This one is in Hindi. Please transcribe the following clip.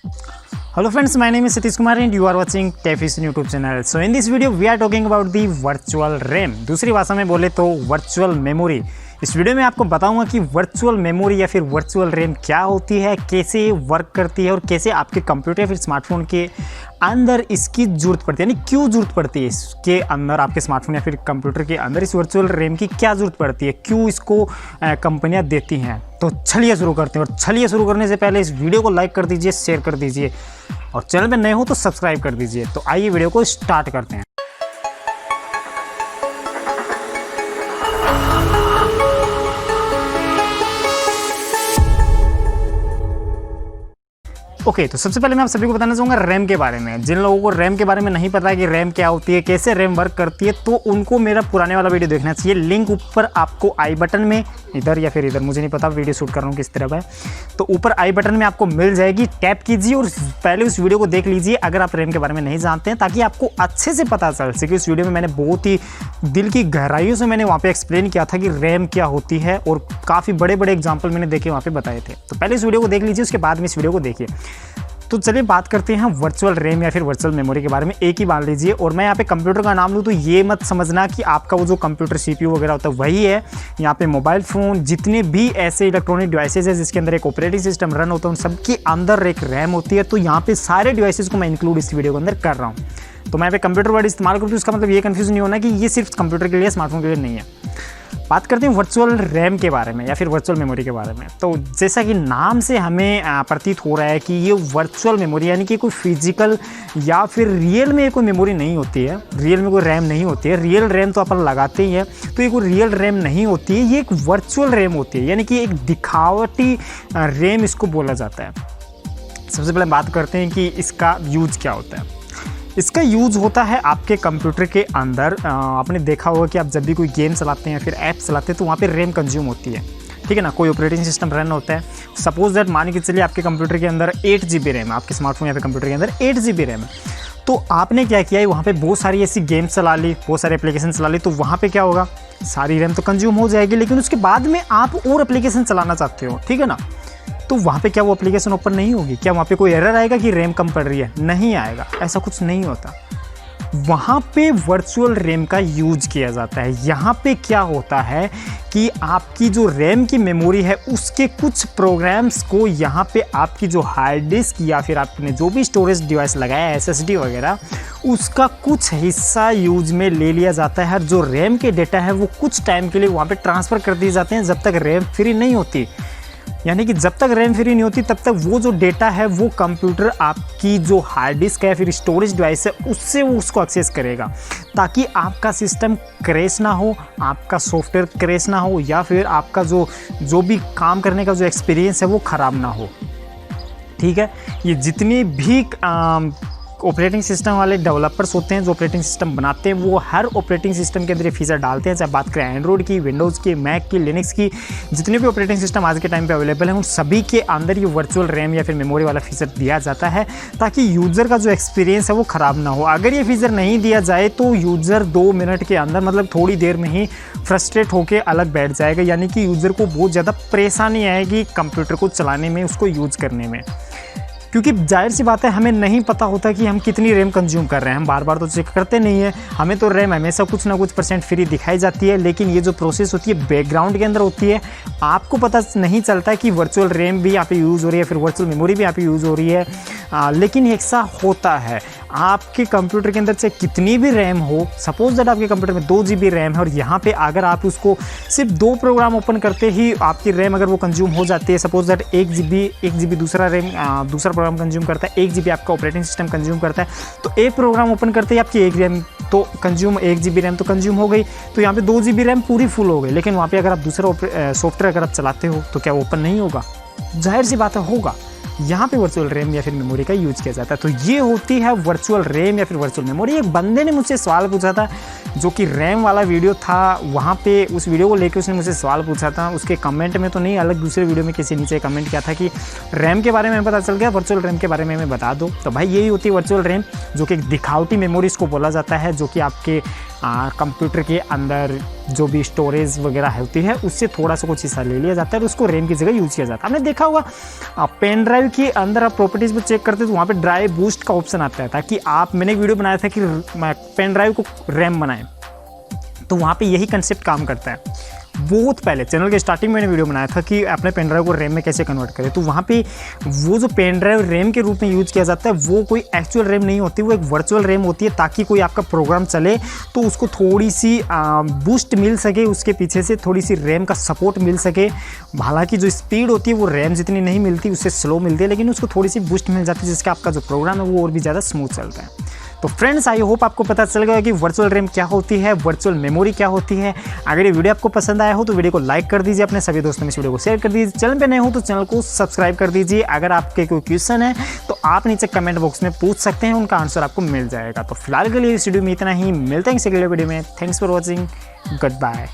Hello friends, my name is Satish Kumar and you are watching Tefis YouTube channel. So in this video we are talking about the virtual RAM. दूसरी भाषा में बोले तो वर्चुअल मेमोरी। इस वीडियो में आपको बताऊंगा कि वर्चुअल मेमोरी या फिर वर्चुअल रैम क्या होती है, कैसे वर्क करती है और कैसे आपके कंप्यूटर या फिर स्मार्टफोन के अंदर इसकी ज़रूरत पड़ती है, यानी क्यों ज़रूरत पड़ती है इसके अंदर, आपके स्मार्टफोन या फिर कंप्यूटर के अंदर इस वर्चुअल रैम की क्या ज़रूरत पड़ती है, क्यों इसको कंपनियां देती हैं। तो चलिए शुरू करते हैं। और चलिए शुरू करने से पहले इस वीडियो को लाइक कर दीजिए, शेयर कर दीजिए और चैनल पर नए हो तो सब्सक्राइब कर दीजिए। तो आइए वीडियो को स्टार्ट करते हैं। ओके, तो सबसे पहले मैं आप सभी को बताना चाहूँगा रैम के बारे में। जिन लोगों को रैम के बारे में नहीं पता है कि रैम क्या होती है, कैसे रैम वर्क करती है, तो उनको मेरा पुराने वाला वीडियो देखना चाहिए। लिंक ऊपर आपको आई बटन में, इधर या फिर इधर, मुझे नहीं पता वीडियो शूट कर रहा हूँ किस तरफ है, तो ऊपर आई बटन में आपको मिल जाएगी। टैप कीजिए और पहले उस वीडियो को देख लीजिए अगर आप रैम के बारे में नहीं जानते हैं, ताकि आपको अच्छे से पता चल सके। उस वीडियो में मैंने बहुत ही दिल की गहराइयों से मैंने वहाँ पे एक्सप्लेन किया था कि रैम क्या होती है और काफ़ी बड़े बड़े एग्जाम्पल मैंने देखे वहाँ पे बताए थे। तो पहले इस वीडियो को देख लीजिए, उसके बाद में इस वीडियो को देखिए। तो चलिए बात करते हैं वर्चुअल रैम या फिर वर्चुअल मेमोरी के बारे में। एक ही मान लीजिए, और मैं यहाँ पे कंप्यूटर का नाम लूँ तो ये मत समझना कि आपका वो जो कंप्यूटर सीपीयू वगैरह होता है वही है। यहाँ पे मोबाइल फ़ोन, जितने भी ऐसे इलेक्ट्रॉनिक डिवाइसेज है जिसके अंदर एक ऑपरेटिंग सिस्टम रन होता है, उन सबके अंदर एक रैम होती है। तो यहाँ पे सारे डिवाइसेज को मैं इंक्लूड इस वीडियो के अंदर कर रहा हूँ। तो मैं यहाँ पे कंप्यूटर वर्ड इस्तेमाल करूँ तो इसका मतलब ये कन्फ्यूज़न नहीं होना कि ये सिर्फ कंप्यूटर के लिए, स्मार्टफोन के लिए नहीं है। बात करते हैं वर्चुअल रैम के बारे में या फिर वर्चुअल मेमोरी के बारे में। तो जैसा कि नाम से हमें प्रतीत हो रहा है कि ये वर्चुअल मेमोरी, यानी कि कोई फिजिकल या फिर रियल में कोई मेमोरी नहीं होती है, रियल में कोई रैम नहीं होती है। रियल रैम तो अपन लगाते ही हैं, तो ये कोई रियल रैम नहीं होती है, ये एक वर्चुअल रैम होती है, यानी कि एक दिखावटी रैम इसको बोला जाता है। सबसे पहले बात करते हैं कि इसका यूज क्या होता है। इसका यूज़ होता है आपके कंप्यूटर के अंदर। आपने देखा होगा कि आप जब भी कोई गेम चलाते हैं या फिर ऐप चलाते हैं तो वहाँ पे रैम कंज्यूम होती है, ठीक है ना। कोई ऑपरेटिंग सिस्टम रन होता है, सपोज दैट मान के चलिए आपके कंप्यूटर के अंदर 8 GB रैम है, आपके स्मार्टफोन या फिर कंप्यूटर के अंदर 8 GB रैम है। तो आपने क्या किया है, वहाँ पे बहुत सारी ऐसी गेम्स चला ली, बहुत सारे एप्लीकेशन चला ली, तो वहाँ पे क्या होगा, सारी रैम तो कंज्यूम हो जाएगी। लेकिन उसके बाद में आप और एप्लीकेशन चलाना चाहते हो, ठीक है ना, तो वहाँ पे क्या वो एप्लीकेशन ओपन नहीं होगी? क्या वहाँ पे कोई एरर आएगा कि रैम कम पड़ रही है? नहीं आएगा, ऐसा कुछ नहीं होता। वहाँ पे वर्चुअल रैम का यूज किया जाता है। यहाँ पे क्या होता है कि आपकी जो रैम की मेमोरी है उसके कुछ प्रोग्राम्स को यहाँ पे आपकी जो हार्ड डिस्क या फिर आपने जो भी स्टोरेज डिवाइस लगाया है, SSD वगैरह, उसका कुछ हिस्सा यूज में ले लिया जाता है। जो रैम के डेटा है वो कुछ टाइम के लिए वहाँ पे ट्रांसफ़र कर दिए जाते हैं जब तक रैम फ्री नहीं होती। यानी कि जब तक रैम फ्री नहीं होती तब तक वो जो डेटा है वो कंप्यूटर आपकी जो हार्ड डिस्क है फिर स्टोरेज डिवाइस है उससे वो उसको एक्सेस करेगा, ताकि आपका सिस्टम क्रैश ना हो, आपका सॉफ्टवेयर क्रैश ना हो, या फिर आपका जो भी काम करने का जो एक्सपीरियंस है वो ख़राब ना हो, ठीक है। ये जितने भी ऑपरेटिंग सिस्टम वाले डेवलपर्स होते हैं, जो ऑपरेटिंग सिस्टम बनाते हैं, वो हर ऑपरेटिंग सिस्टम के अंदर ये फीचर डालते हैं। चाहे बात करें एंड्रॉइड की, विंडोज़ की, मैक की, लिनक्स की, जितने भी ऑपरेटिंग सिस्टम आज के टाइम पे अवेलेबल हैं, उन सभी के अंदर ये वर्चुअल रैम या फिर मेमोरी वाला फीचर दिया जाता है, ताकि यूज़र का जो एक्सपीरियंस है वो ख़राब ना हो। अगर ये फीचर नहीं दिया जाए तो यूज़र 2 मिनट के अंदर, मतलब थोड़ी देर में ही फ्रस्ट्रेट होकर अलग बैठ जाएगा, यानी कि यूज़र को बहुत ज़्यादा परेशानी आएगी कंप्यूटर को चलाने में, उसको यूज़ करने में। क्योंकि जाहिर सी बात है, हमें नहीं पता होता कि हम कितनी रैम कंज्यूम कर रहे हैं, हम बार बार तो चेक करते नहीं है। हमें तो रैम हमेशा कुछ ना कुछ % फ्री दिखाई जाती है, लेकिन ये जो प्रोसेस होती है बैकग्राउंड के अंदर होती है, आपको पता नहीं चलता कि वर्चुअल रैम भी यहाँ पे यूज़ हो रही है, फिर वर्चुअल मेमोरी भी यहाँ पे यूज़ हो रही है। लेकिन ऐसा होता है आपके कंप्यूटर के अंदर चाहे कितनी भी रैम हो, सपोज दैट आपके कंप्यूटर में 2 GB रैम है और यहाँ पे अगर आप उसको सिर्फ 2 प्रोग्राम ओपन करते ही आपकी रैम अगर वो कंज्यूम हो जाती है, सपोज दैट 1 GB दूसरा रैम दूसरा प्रोग्राम कंज्यूम करता है, 1 GB आपका ऑपरेटिंग सिस्टम कंज्यूम करता है, तो एक प्रोग्राम ओपन करते ही आपकी 1 रैम तो कंज्यूम, 1 GB रैम तो कंज्यूम हो गई, तो यहाँ पे 2 GB रैम पूरी फुल हो गई। लेकिन वहाँ पे अगर आप दूसरा सॉफ्टवेयर अगर आप चलाते हो तो क्या वो ओपन नहीं होगा? जाहिर सी बात है होगा। यहाँ पे वर्चुअल रैम या फिर मेमोरी का यूज किया जाता है। तो ये होती है वर्चुअल रैम या फिर वर्चुअल मेमोरी। एक बंदे ने मुझसे सवाल पूछा था, जो कि रैम वाला वीडियो था, वहाँ पे उस वीडियो को लेकर उसने मुझसे सवाल पूछा था। उसके कमेंट में तो नहीं, अलग दूसरे वीडियो में किसी नीचे कमेंट किया था कि रैम के बारे में पता चल गया, वर्चुअल रैम के बारे में बता दो। तो भाई यही होती है वर्चुअल रैम, जो कि एक दिखावटी मेमोरी इसको बोला जाता है, जो कि आपके कंप्यूटर के अंदर जो भी स्टोरेज वगैरह होती है उससे थोड़ा सा कुछ हिस्सा ले लिया जाता है और उसको रैम की जगह यूज़ किया जाता है। आपने देखा होगा पेन ड्राइव के अंदर आप प्रॉपर्टीज़ में चेक करते तो वहाँ पे ड्राइव बूस्ट का ऑप्शन आता है, ताकि मैंने एक वीडियो बनाया था कि पेन ड्राइव को रैम बनाएं, तो वहाँ पे यही कंसेप्ट काम करता है। बहुत पहले चैनल के स्टार्टिंग में मैंने वीडियो बनाया था कि अपने पेन ड्राइव को रैम में कैसे कन्वर्ट करें, तो वहाँ पे वो जो पेन ड्राइव रैम के रूप में यूज़ किया जाता है वो कोई एक्चुअल रैम नहीं होती, वो एक वर्चुअल रैम होती है, ताकि कोई आपका प्रोग्राम चले तो उसको थोड़ी सी बूस्ट मिल सके, उसके पीछे से थोड़ी सी रैम का सपोर्ट मिल सके। हालांकि जो स्पीड होती है वो रैम जितनी नहीं मिलती, उससे स्लो मिलती है, लेकिन उसको थोड़ी सी बूस्ट मिल जाती है, जिसका आपका जो प्रोग्राम है वो और भी ज़्यादा स्मूथ चलता है। तो फ्रेंड्स, आई होप आपको पता चल गया कि वर्चुअल रैम क्या होती है, वर्चुअल मेमोरी क्या होती है। अगर ये वीडियो आपको पसंद आया हो तो वीडियो को लाइक कर दीजिए, अपने सभी दोस्तों में इस वीडियो को शेयर कर दीजिए। चैनल पे नए हो तो चैनल को सब्सक्राइब कर दीजिए। अगर आपके कोई क्वेश्चन है तो आप नीचे कमेंट बॉक्स में पूछ सकते हैं, उनका आंसर आपको मिल जाएगा। तो फिलहाल के लिए इस वीडियो में इतना ही, मिलते हैं किसी अगले वीडियो में। Thanks for watching, good bye.